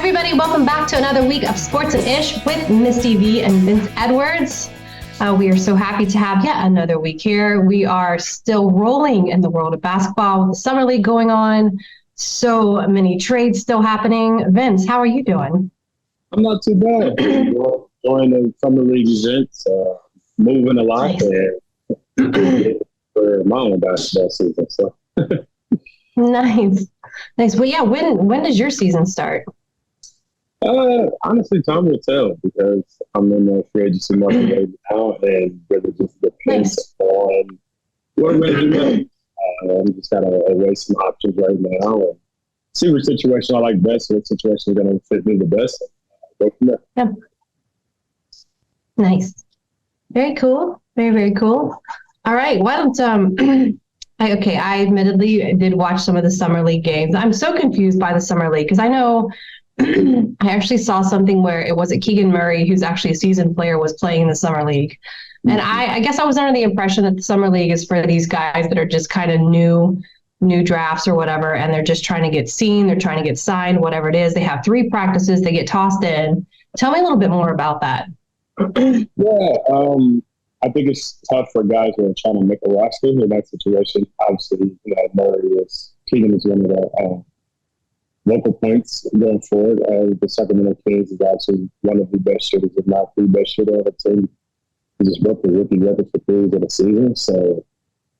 everybody, welcome back to another week of Sports and Ish with Misty V and Vince Edwards. We are so happy to have yet another week here. We are still rolling in the world of basketball with the Summer League going on. So many trades still happening. Vince, how are you doing? I'm not too bad. Joining the Summer League events, moving a lot, nice. And for my own basketball season. So. Nice. Well, yeah, when does your season start? Honestly, time will tell because I'm in the free agency market right now, and really just depends on what I'm going to do next. I'm just got to weigh some options right now and see which situation I like best, what situation is going to fit me the best, and go from there. Yeah. Nice. Very cool. Very, very cool. All right. Why don't I admittedly did watch some of the Summer League games. I'm so confused by the Summer League because I know I actually saw something where it wasn't Keegan Murray, who's actually a seasoned player, was playing in the Summer League. And I guess I was under the impression that the Summer League is for these guys that are just kind of new drafts or whatever, and they're just trying to get seen, they're trying to get signed, whatever it is. They have 3 practices, they get tossed in. Tell me a little bit more about that. Yeah, I think it's tough for guys who are trying to make a roster in that situation. Obviously, Keegan is one of the local points going forward. The Sacramento Kings is actually one of the best shooters, if not the best shooter of the team. He just broke the rookie record for threes in the season. So,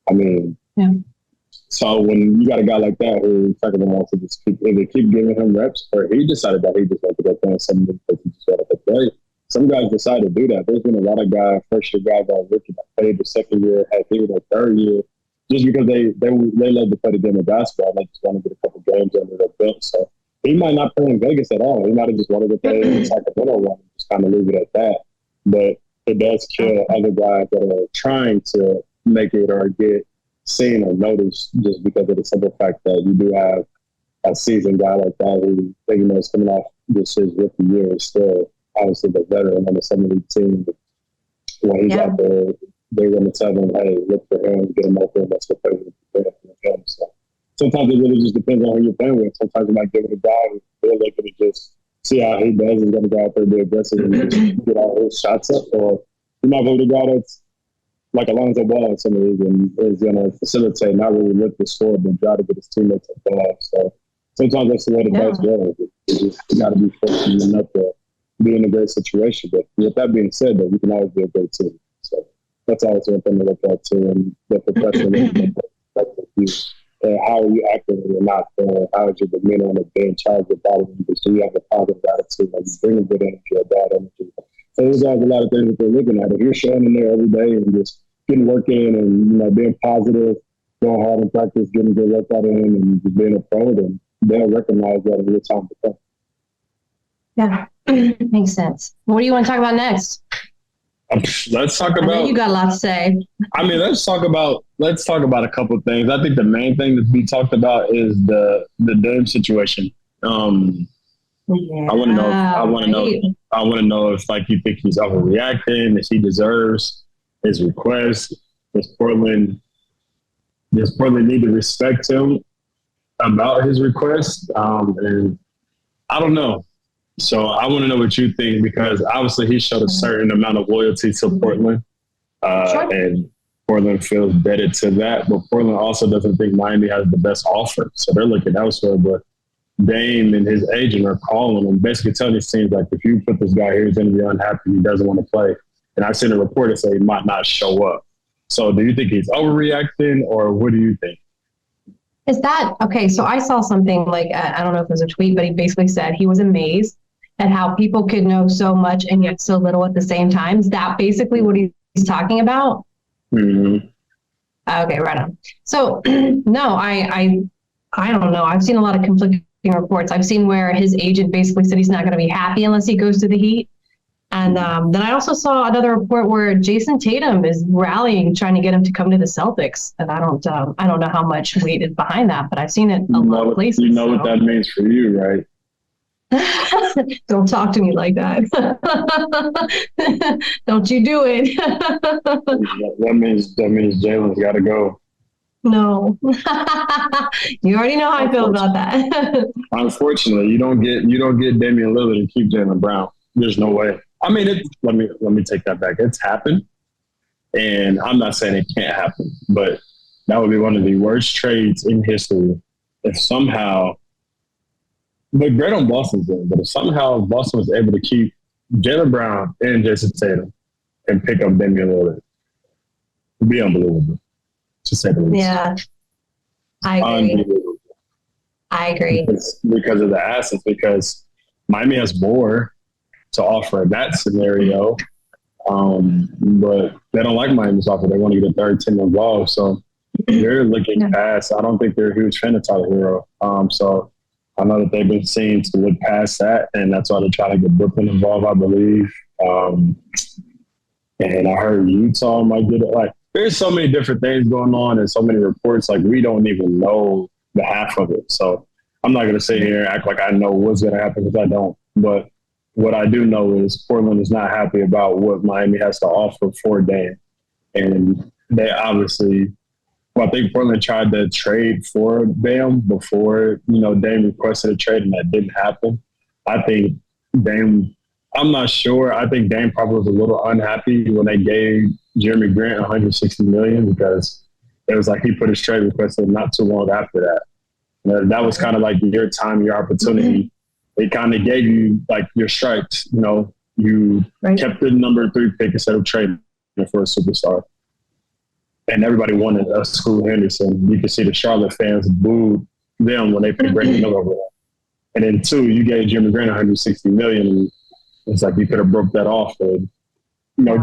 I mean, yeah. So when you got a guy like that who Sacramento wants to just keep giving him reps, or he decided that he just wanted to go play something because he just wanted to play. Some guys decide to do that. There's been a lot of guys, first-year guys that are rookie that played the second year, had maybe their third year, just because they love to play the game of basketball. They just want to get a couple games under their belt. So he might not play in Vegas at all. He might have just wanted to play in Sacramento and just kind of leave it at that. But it does kill other guys that are trying to make it or get seen or noticed just because of the simple fact that you do have a seasoned guy like that who, is coming off this his rookie year is still obviously the veteran on the Summer League team. When he's out there, they're going to tell him, hey, look for him, get him open, let's go play with him. So sometimes it really just depends on who you're playing with. Sometimes you might give it a guy who they're looking to just see how he does and going to go out there and be aggressive and just get all his shots up. Or you might go with a guy that's like Alonzo Ball in Summer League and is going to facilitate, not really lift the score, but try to get his teammates involved. So sometimes that's the way the dice goes. You got to be fortunate enough to be in a great situation. But with that being said, though, you can always be a great team. So that's always one thing to look at too. And the professional how are you acting when you're not there? How is your demeanor on the bench? How is your body language? Do you have a positive attitude? Are you bringing good energy or bad energy? So there's always a lot of things that they're looking at. If you're showing in there every day and just getting work in and being positive, going hard in practice, getting good workout in, and just being a pro, then they'll recognize that in your time to come. Yeah, makes sense. What do you want to talk about next? Let's talk about. I know you got a lot to say. I mean, let's talk about a couple of things. I think the main thing that we talked about is the Dame situation. I want to know. I want to know if like you think he's overreacting, if he deserves his request. Does Portland need to respect him about his request? And I don't know. So I want to know what you think because obviously he showed a certain amount of loyalty to Portland, and Portland feels indebted to that. But Portland also doesn't think Miami has the best offer, so they're looking elsewhere. But Dame and his agent are calling and basically telling his teams like, if you put this guy here, he's going to be unhappy. He doesn't want to play. And I've seen a report that say he might not show up. So do you think he's overreacting, or what do you think? Is that okay? So I saw something like I don't know if it was a tweet, but he basically said he was amazed at how people could know so much and yet so little at the same time. Is that basically what he's talking about? Mm-hmm. Okay, right on. So no, I don't know. I've seen a lot of conflicting reports. I've seen where his agent basically said he's not going to be happy unless he goes to the Heat. And then I also saw another report where Jason Tatum is rallying, trying to get him to come to the Celtics. And I don't know how much weight is behind that, but I've seen it a lot of places. You know what that means for you, right? Don't talk to me like that. Don't you do it. That means Jalen's got to go. No. You already know how I feel about that. Unfortunately, you don't get Damian Lillard and keep Jaylen Brown. There's no way. I mean, let me take that back. It's happened, and I'm not saying it can't happen, but that would be one of the worst trades in history if somehow. But great on Boston's end, but if somehow Boston was able to keep Jaylen Brown and Jason Tatum and pick up Damian Lillard, it'd be unbelievable, to say the least. Yeah, I agree. I agree. Because of the assets, because Miami has more to offer in that scenario, but they don't like Miami's offer. They want to get a third team involved, so they're looking past. I don't think they're a huge fan of Tyler Hero, so I know that they've been seen to look past that, and that's why they're trying to get Brooklyn involved, I believe. And I heard Utah might get it. Like, there's so many different things going on and so many reports. Like, we don't even know the half of it. So I'm not going to sit here and act like I know what's going to happen because I don't. But what I do know is Portland is not happy about what Miami has to offer for Dame. And they obviously – well, I think Portland tried to trade for Bam before, Dame requested a trade, and that didn't happen. I think Dame, I'm not sure. I think Dame probably was a little unhappy when they gave Jeremy Grant $160 million because it was like he put his trade request in not too long after that. That was kind of like your time, your opportunity. They kind of gave you like your stripes. You kept the number 3 pick instead of trading for a superstar. And everybody wanted us, Scoot Henderson. You could see the Charlotte fans booed them when they picked Brandon Miller over there. And then 2, you gave Jimmy Grant $160 million. And it's like you could have broke that off and,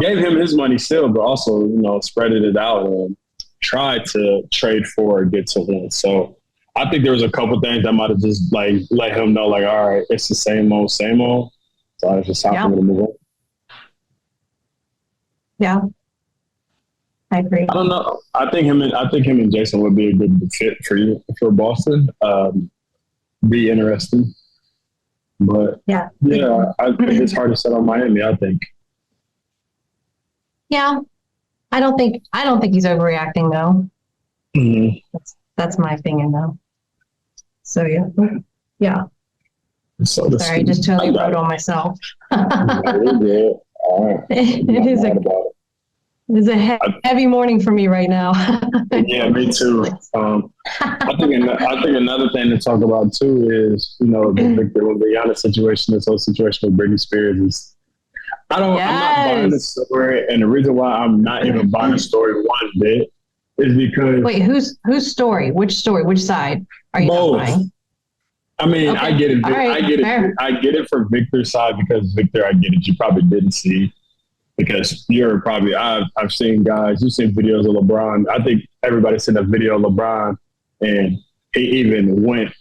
gave him his money still, but also, spreaded it out and tried to trade for or get to him. So I think there was a couple things that might have just like let him know, like, all right, it's the same old, same old. So I was just time for me to move on. Yeah. I agree. I don't know. I think him and Jason would be a good fit for Boston. Be interesting, but I think it's hard to set on Miami. I think. Yeah, I don't think he's overreacting though. Mm-hmm. That's my opinion though. So yeah. So sorry, I just totally wrote on myself. It is It's a heavy morning for me right now. Yeah, me too. I think another thing to talk about too is, the Victor Wembanyama situation, this whole situation with Brittany Spears is, I'm not buying the story, and the reason why I'm not even buying the story one bit is because. Wait, whose story? Which story? Which side are you not buying? I mean, okay. I get it. Right. I get it for Victor's side because Victor, I get it. You probably didn't see. Because I've seen guys, you've seen videos of LeBron. I think everybody's seen a video of LeBron, and he even went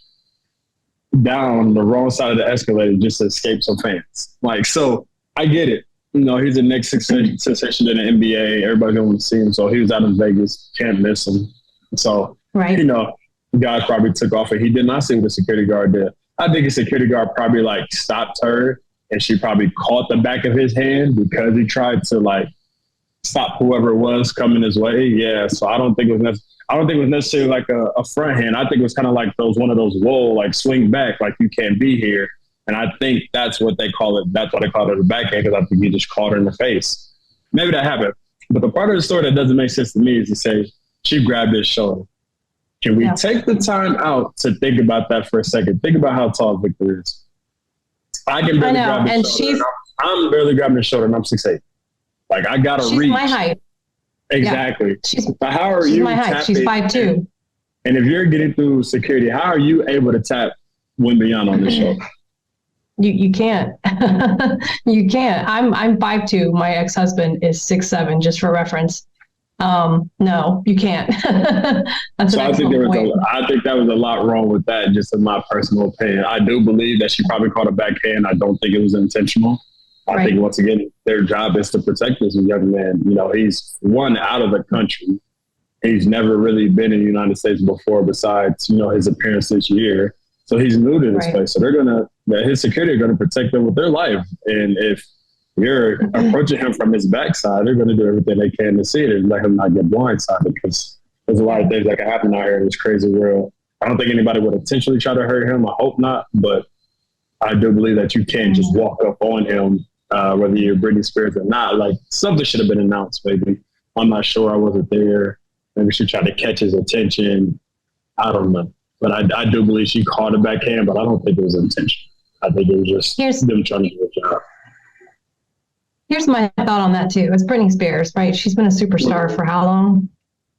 down the wrong side of the escalator just to escape some fans. Like, so I get it. He's the next sensation in the NBA. Everybody's going to want to see him. So he was out in Vegas, can't miss him. So, guys probably took off, and he did not see what the security guard did. I think the security guard probably stopped her. And she probably caught the back of his hand because he tried to stop whoever it was coming his way. Yeah, so I don't think it was necessarily like a front hand. I think it was kind of like one of those swing back, like you can't be here. And I think that's what they call it. That's why they call it a backhand, because I think he just caught her in the face. Maybe that happened. But the part of the story that doesn't make sense to me is to say she grabbed his shoulder. Can we take the time out to think about that for a second? Think about how tall Victor is. I can barely grab his shoulder. I'm barely grabbing his shoulder, and I'm 6'8". Like, I got to reach. She's my height. Exactly. Yeah. But how are she's you? My height. She's 5'2". And if you're getting through security, how are you able to tap Wemby on the shoulder? You can't. You can't. I'm 5'2". My ex-husband is 6'7", just for reference. No, you can't. That's I think that was a lot wrong with that, just in my personal opinion. I do believe that she probably caught a backhand. I don't think it was intentional. I think, once again, their job is to protect this young man. He's out of the country. He's never really been in the United States before besides, his appearance this year. So he's new to this place. So his security are going to protect him with their life. And if you're approaching him from his backside, they're going to do everything they can to see it and let him not get blindsided, because there's a lot of things that can happen out here in this crazy world. I don't think anybody would intentionally try to hurt him. I hope not, but I do believe that you can't just walk up on him, whether you're Brittany Spears or not. Like, something should have been announced, maybe. I'm not sure. I wasn't there. Maybe she tried to catch his attention. I don't know. But I do believe she caught it backhand, but I don't think it was intentional. I think it was just them trying to do a job. Here's my thought on that, too. It's Brittany Spears, right? She's been a superstar for how long?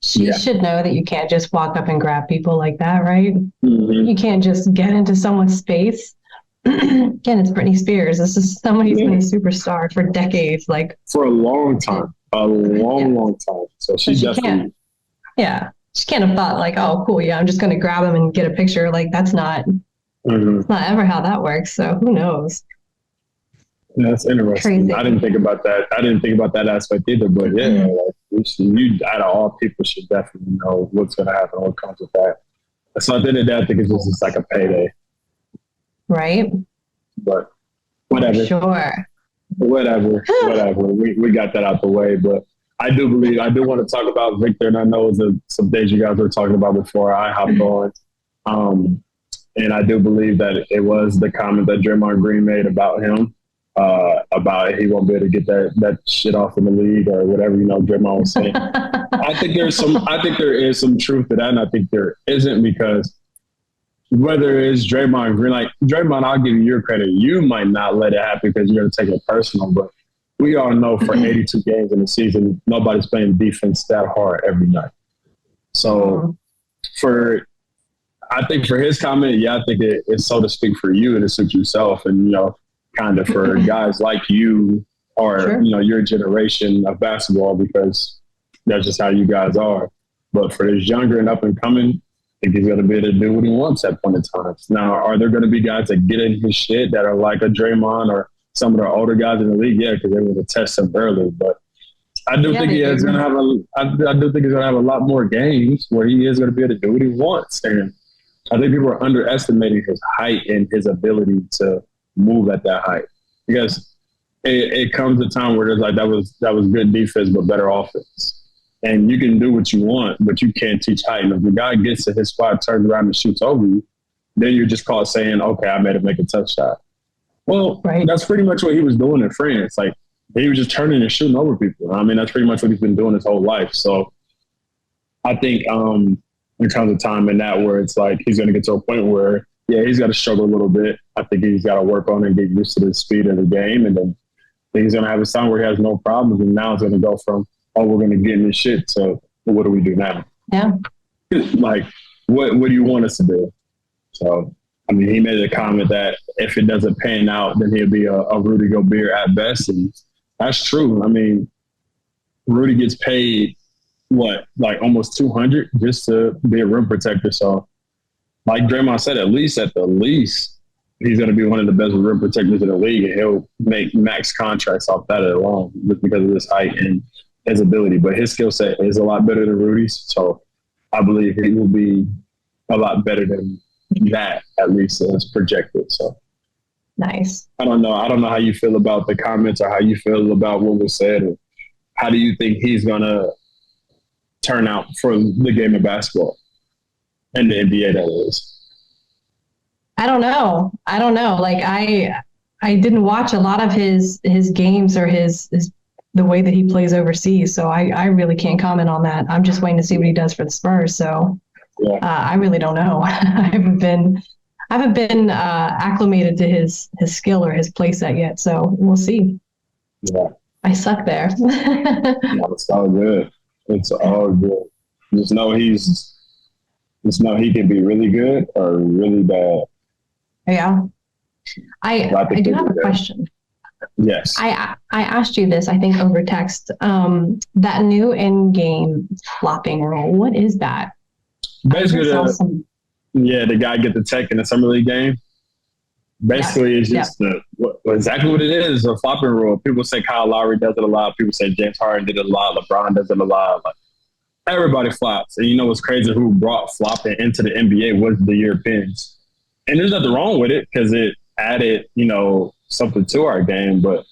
She should know that you can't just walk up and grab people like that, right? Mm-hmm. You can't just get into someone's space. Again, it's Brittany Spears. This is somebody who's been a superstar for decades, like for a long time, long time. So she definitely, she can't have thought like, oh, cool, I'm just going to grab him and get a picture. Like that's not, it's not ever how that works. So who knows? Yeah, that's interesting. Crazy. I didn't think about that. I didn't think about that aspect either. But you out of all people should definitely know what's going to happen, what comes with that. So at the end of the day, I think it's just like a payday. Right. But whatever. Sure. Whatever. We got that out the way. But I do want to talk about Victor, and I know it was some things you guys were talking about before I hopped on. And I do believe that it was the comment that Draymond Green made about him, about he won't be able to get that shit off in the league or whatever, Draymond was saying. I think there is some truth to that, and I think there isn't, because whether it's Draymond Green, like Draymond, I'll give you your credit. You might not let it happen because you're going to take it personal, but we all know for 82 games in the season, nobody's playing defense that hard every night. So I think for his comment, I think it's so to speak for you and to suit yourself, and, kind of for guys like you or, your generation of basketball, because that's just how you guys are. But for this younger and up and coming, I think he's going to be able to do what he wants at point in time. Now, are there going to be guys that get in his shit that are like a Draymond or some of the older guys in the league? Yeah, because they were to test him early. But I do think he's going to have a lot more games where he is going to be able to do what he wants. And I think people are underestimating his height and his ability to move at that height, because it comes a time where there's like that was good defense but better offense. And you can do what you want, but you can't teach height. And if the guy gets to his spot, turns around and shoots over you, then you're just caught saying, okay, I made him make a tough shot. Well, That's pretty much what he was doing in France. Like, he was just turning and shooting over people. I mean, that's pretty much what he's been doing his whole life. So I think there comes a time in that where it's like he's going to get to a point where, he's got to struggle a little bit. I think he's got to work on it and get used to the speed of the game. And then I think he's going to have a time where he has no problems. And now it's going to go from, oh, we're going to get in this shit, so what do we do now? Yeah. Like, what do you want us to do? So, I mean, he made a comment that if it doesn't pan out, then he'll be a Rudy Gobert at best. And that's true. I mean, Rudy gets paid, almost $200 just to be a rim protector. So, like Draymond said, at the least, he's going to be one of the best rim protectors in the league, and he'll make max contracts off that alone just because of his height and his ability. But his skill set is a lot better than Rudy's, so I believe he will be a lot better than that, at least as projected. So nice. I don't know how you feel about the comments or how you feel about what was said. Or how do you think he's going to turn out for the game of basketball and the NBA, that is? I don't know. Like, I didn't watch a lot of his games or his the way that he plays overseas. So I really can't comment on that. I'm just waiting to see what he does for the Spurs. So I really don't know. I haven't been acclimated to his skill or his play set yet. So we'll see. Yeah. I suck there. It's all good. It's all good. Just know he can be really good or really bad. Yeah. I do have a question. Yes. I asked you this, I think, over text. That new in-game flopping rule, what is that? Basically, the guy get the tech in the summer league game. Basically, it's just exactly what it is, a flopping rule. People say Kyle Lowry does it a lot. People say James Harden did it a lot. LeBron does it a lot. Like, everybody flops. And you know what's crazy? Who brought flopping into the NBA was the Europeans. And there's nothing wrong with it because it added, something to our game. But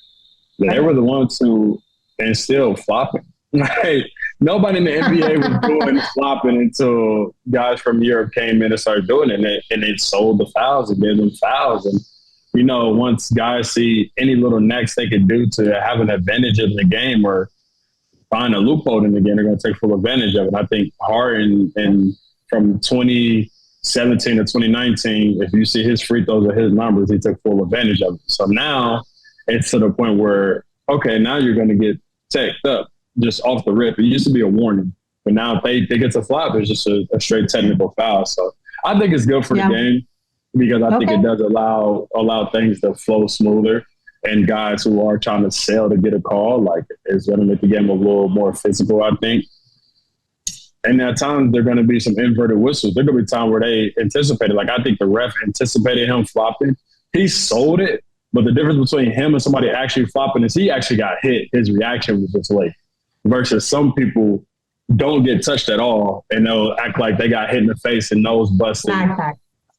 they were the ones who instilled flopping. Like, nobody in the NBA was doing flopping until guys from Europe came in and started doing it, and it sold the fouls and gave them fouls. And, once guys see any little next they can do to have an advantage in the game or find a loophole in the game, they're going to take full advantage of it. I think Harden and from 2017 to 2019, if you see his free throws or his numbers, he took full advantage of it. So now it's to the point where, okay, now you're going to get teched up just off the rip. It used to be a warning, but now if they get a flop, it's just a straight technical foul. So I think it's good for the game because I think it does allow things to flow smoother. And guys who are trying to sell to get a call, like, it's going to make the game a little more physical, I think. And at times, there are going to be some inverted whistles. There are going to be times where they anticipated. Like, I think the ref anticipated him flopping. He sold it, but the difference between him and somebody actually flopping is he actually got hit. His reaction was just late. Versus some people don't get touched at all, and they'll act like they got hit in the face and nose busted.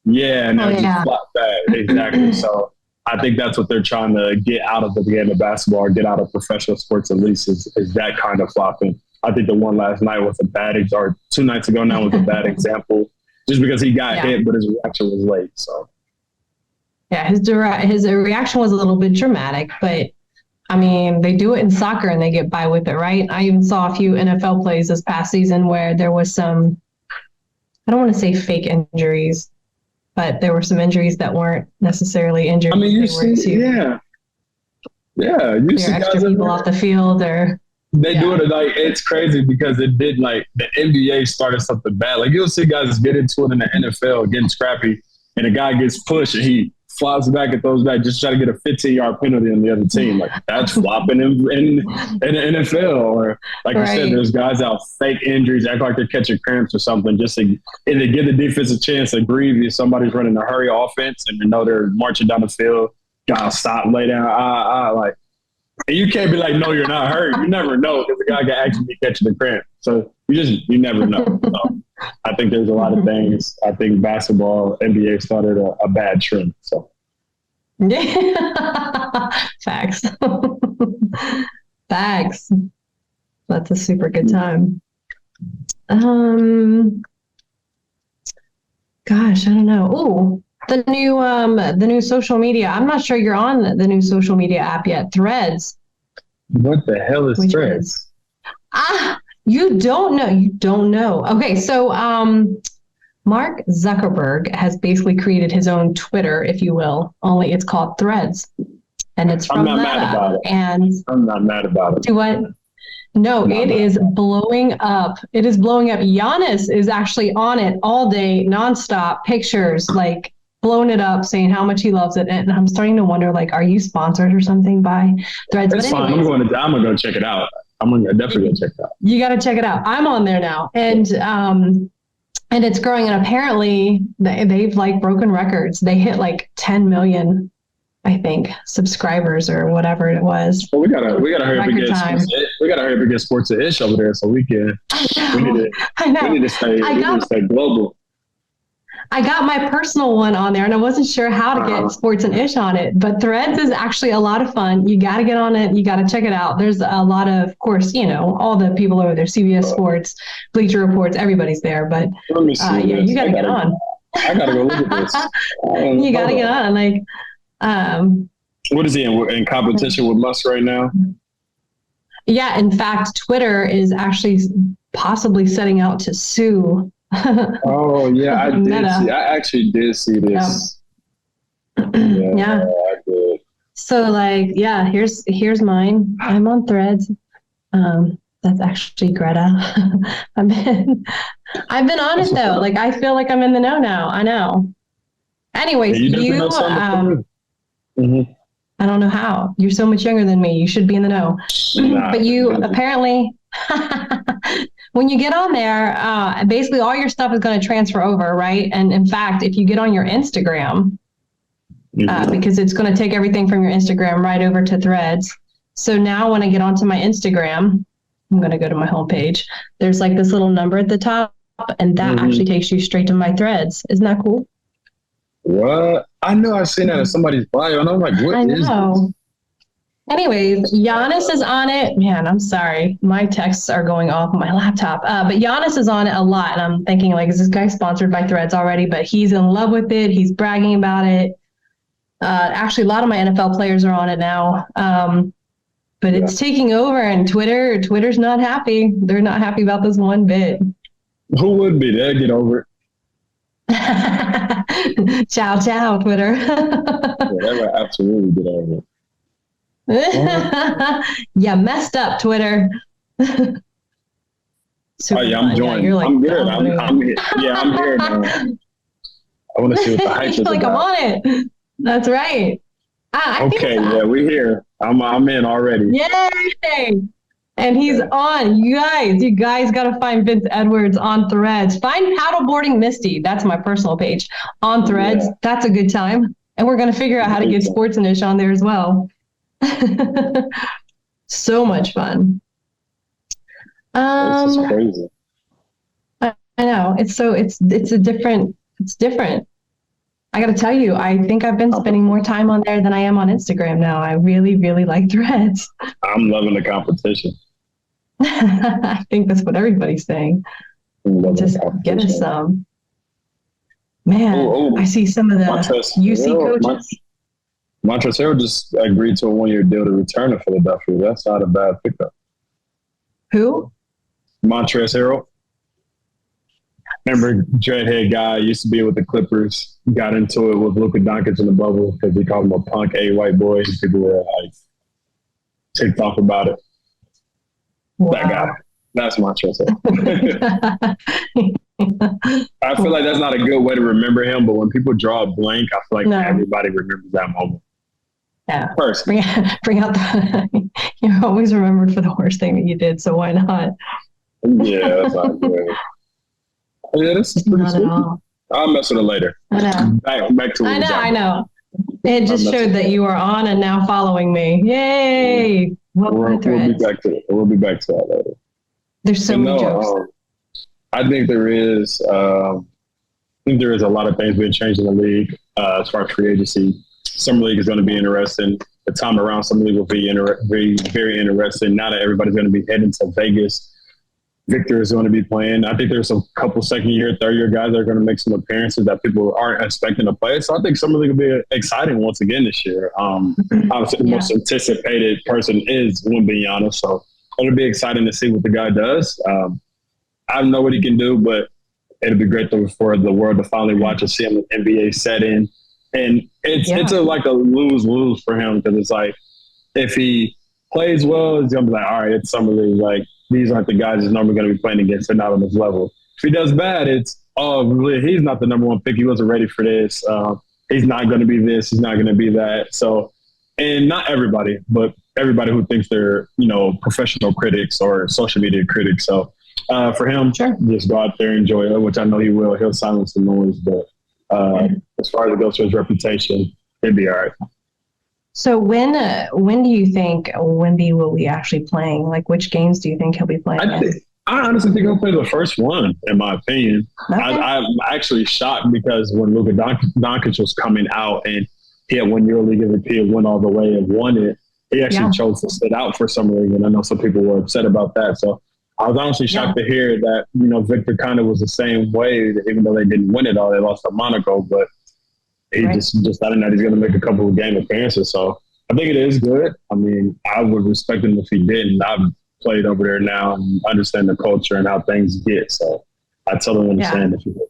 Yeah, and they'll just flop back. Exactly. So I think that's what they're trying to get out of the game of basketball, or get out of professional sports at least, is that kind of flopping. I think the one last night was a bad or 2 nights ago now was a bad example, just because he got hit, but his reaction was late. So yeah, his reaction was a little bit dramatic, but I mean, they do it in soccer and they get by with it, right? I even saw a few NFL plays this past season where there was some, I don't want to say fake injuries, but there were some injuries that weren't necessarily injuries. I mean, you see, you see extra people off the field, or they do it like, it's crazy because it did, like, the NBA started something bad. Like, you'll see guys get into it in the NFL, getting scrappy, and a guy gets pushed and he flops back and throws back just to try to get a 15-yard penalty on the other team. Like, that's flopping in the NFL. Or, like you said, there's guys out fake injuries, act like they're catching cramps or something, just to either give the defense a chance to breathe if somebody's running a hurry offense and they know they're marching down the field. Gotta stop, lay down, like. And you can't be like, no, you're not hurt. You never know, because the guy could actually be catching the cramp. So you never know. So I think there's a lot of things. I think basketball, NBA started a bad trend. So yeah, facts. Facts. That's a super good time. Gosh, I don't know. Oh, the new social media. I'm not sure you're on the new social media app yet. Threads. What the hell is Threads? You don't know. You don't know. Okay, so Mark Zuckerberg has basically created his own Twitter, if you will. Only it's called Threads, and it's from I'm not mad about it. And I'm not mad about it. Do what? No, it is blowing up. It is blowing up. Giannis is actually on it all day, nonstop, pictures, like blowing it up, saying how much he loves it. And I'm starting to wonder, like, are you sponsored or something by Threads? It's fine. I'm gonna go check it out. I'm gonna definitely go check it out. You got to check it out. I'm on there now, and it's growing. And apparently, they've like broken records. They hit like 10 million, I think, subscribers or whatever it was. Well, we gotta hurry up and get sports to ish over there, so we can. We need to stay global. I got my personal one on there, and I wasn't sure how to get sports and ish on it. But Threads is actually a lot of fun. You got to get on it. You got to check it out. There's a lot of course, all the people over there, CBS Sports, Bleacher Reports, everybody's there. But you got to get on. I got to go look at this. You got to get on. Like, what is he in competition with Musk right now? Yeah, in fact, Twitter is actually possibly setting out to sue. Oh yeah, I actually did see this. Yeah. I did. So here's mine. I'm on Threads. That's actually Greta. I've been on it though. Like, I feel like I'm in the know now. I know. Anyways, I don't know how. You're so much younger than me. You should be in the know. But you apparently, when you get on there, basically all your stuff is going to transfer over, right? And in fact, if you get on your Instagram, because it's going to take everything from your Instagram right over to Threads. So now when I get onto my Instagram, I'm going to go to my homepage. There's like this little number at the top, and that actually takes you straight to my Threads. Isn't that cool? What? I know I've seen that in somebody's bio, and I'm like, what is this? Anyways, Giannis is on it. Man, I'm sorry. My texts are going off on my laptop. But Giannis is on it a lot. And I'm thinking, like, is this guy sponsored by Threads already? But he's in love with it. He's bragging about it. Actually, a lot of my NFL players are on it now. But it's taking over, and Twitter's not happy. They're not happy about this one bit. Who would be? They'll get over it. Ciao, ciao, Twitter. They would absolutely get over it. You messed up, Twitter. I'm joining. Yeah, like, I'm good. I'm here. Yeah, I'm here now. I want to see what the hype is like, about. I'm on it. That's right. Okay, yeah, we're here. I'm in already. Yay! And he's on. You guys got to find Vince Edwards on Threads. Find Paddleboarding Misty. That's my personal page on Threads. Yeah. That's a good time. And we're going to figure out how to get Sportsnish on there as well. So much fun. This is crazy. I know. It's different. I got to tell you, I think I've been spending more time on there than I am on Instagram now. I really, really like Threads. I'm loving the competition. I think that's what everybody's saying. Just get us some. Man, I see some of the UC coaches. Montrezl Harrell just agreed to a 1-year deal to return to Philadelphia. That's not a bad pickup. Who? Montrezl Harrell. Remember, dreadhead guy, used to be with the Clippers, got into it with Luka Doncic in the bubble because he called him a punk white boy. People were like ticked off about it. Wow. That guy. That's Montrezl. I feel like that's not a good way to remember him, but when people draw a blank, I feel like everybody remembers that moment. Yeah. First. Bring out you're always remembered for the worst thing that you did, so why not? Yeah, that's not good. Yeah, this is pretty sweet. I'll mess with it later. I know. Back to it. I know. It just showed that you are on and now following me. Yay! We'll be back to it. We'll be back to that later. There's so many jokes. I think there is. I think there is a lot of things being changed in the league as far as free agency. Summer league is going to be interesting. The time around summer league will be very interesting. Now that everybody's going to be heading to Vegas, Victor is going to be playing. I think there's a couple second-year, third-year guys that are going to make some appearances that people aren't expecting to play. So I think summer league will be exciting once again this year. Obviously, the most anticipated person is Wemby, so it'll be exciting to see what the guy does. I don't know what he can do, but it'll be great for the world to finally watch and see him in the NBA setting. And it's like a lose-lose for him because it's like if he plays well, it's going to be like, all right, it's summer league. Like, these aren't the guys he's normally going to be playing against. They're not on this level. If he does bad, it's, really, he's not the number one pick. He wasn't ready for this. He's not going to be this. He's not going to be that. So, and not everybody, but everybody who thinks they're, professional critics or social media critics. So for him, just go out there and enjoy it, which I know he will. He'll silence the noise. But as far as it goes for his reputation, he'll be all right. So when do you think Wemby will be actually playing? Like, which games do you think he'll be playing? I honestly think he'll play the first one, in my opinion. Okay. I'm actually shocked because when Luka Doncic was coming out and he had won EuroLeague MVP and went all the way and won it, he actually chose to sit out for summer league, and I know some people were upset about that. So I was honestly shocked to hear that, Victor kind of was the same way, even though they didn't win it all. They lost to Monaco, but he just letting that he's going to make a couple of game appearances. So I think it is good. I mean, I would respect him if he didn't. I've played over there now and understand the culture and how things get. So I totally understand if he did.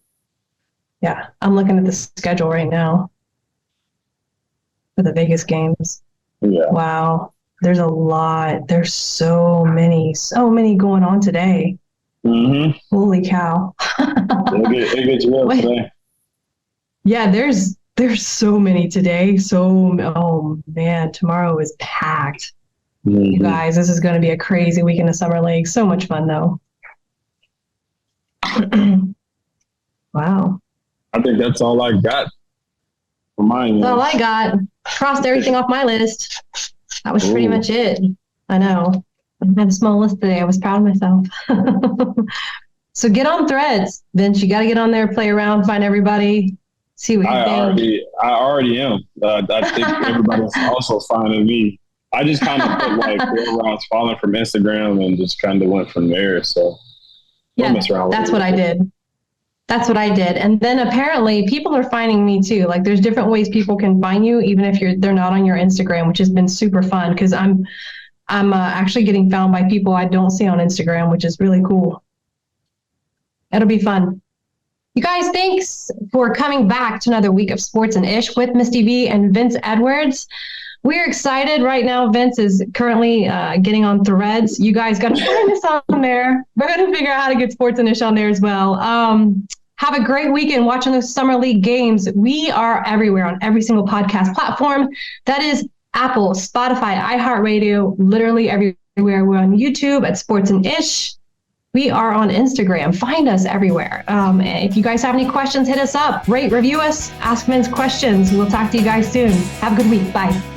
Yeah, I'm looking at the schedule right now for the Vegas games. Yeah. Wow. There's a lot. There's so many going on today. Mm-hmm. Holy cow. It gets real today. Yeah, there's so many today. Oh man, tomorrow is packed. Mm-hmm. You guys, this is going to be a crazy weekend of summer league. So much fun though. Wow. I think that's all I got for mine. That's all I got. Crossed everything off my list. That was pretty much it. I know. I had a small list today. I was proud of myself. So get on Threads, Vince. You got to get on there, play around, find everybody. See what you think. I already am. I think everybody's also finding me. I just kind of put like whoever I was following from Instagram and just kind of went from there. So yeah, that's what I did. That's what I did. And then apparently people are finding me too. Like there's different ways people can find you, even if they're not on your Instagram, which has been super fun because I'm actually getting found by people I don't see on Instagram, which is really cool. It'll be fun. You guys, thanks for coming back to another week of Sports and Ish with Misty V and Vince Edwards. We're excited right now. Vince is currently getting on Threads. You guys got to find us on there. We're going to figure out how to get Sports and Ish on there as well. Have a great weekend watching those Summer League games. We are everywhere on every single podcast platform. That is Apple, Spotify, iHeartRadio, literally everywhere. We're on YouTube at Sports and Ish. We are on Instagram. Find us everywhere. If you guys have any questions, hit us up. Rate, review us. Ask Vince questions. We'll talk to you guys soon. Have a good week. Bye.